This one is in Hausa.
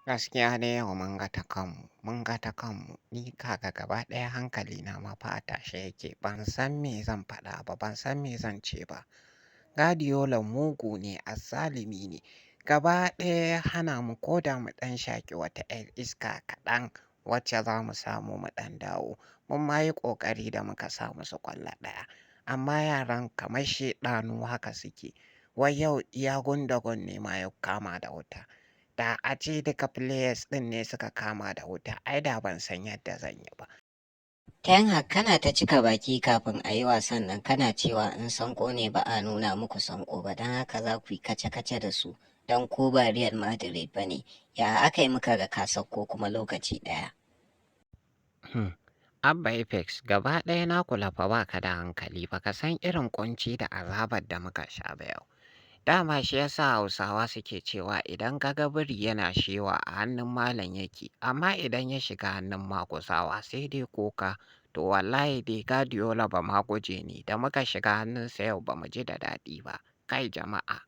Gaskiya dai yau mun ga ta kanmu, ni kaga gaba ɗaya hankalina ma fa a tashe yake, ban san me zan faɗa ba, ban san me zan ce ba. Guardiola mugu ne, azzalumi ne, gaba ɗaya ya hana mu ko da mu ɗan shaƙi wata 'yar iska kaɗan wacce za mu samu mu ɗan dawo. Mun ma yi ƙoƙari da muka sa musu ƙwallo ɗaya, amma yaran kamar sheɗanu haka suke. Wai yau iya Gundogan ne ma ya kama da wuta. Da a ce duka players ɗin ne suka kama da wuta, ai da ban san yadda zan yi ba. Ten Hag kana ta cika baki kafin a yi wasan nan kana cewa in sanko ne ba a nuna muku sanko ba don haka za ku yi kace-kace da su don ko ba Real Madrid ba ne. Ya aka yi muka ga kasar ko kuma lokaci ɗaya. Hmm. Abba Apex gaba ɗaya na kula fa ba ka da hankali ba ka san irin ƙunci da azabar da muka sha ba yau. Dama shi yasa Hausawa suke cewa idan ka ga biri yana shewa a hannun malam yake, amma idan ya shiga hannun maguzawa sai dai kuka. To wallahi dai Guardiola ba maguje ne da muka shiga hannunsa yau ba mu ji da daɗi ba. Kai jama'a.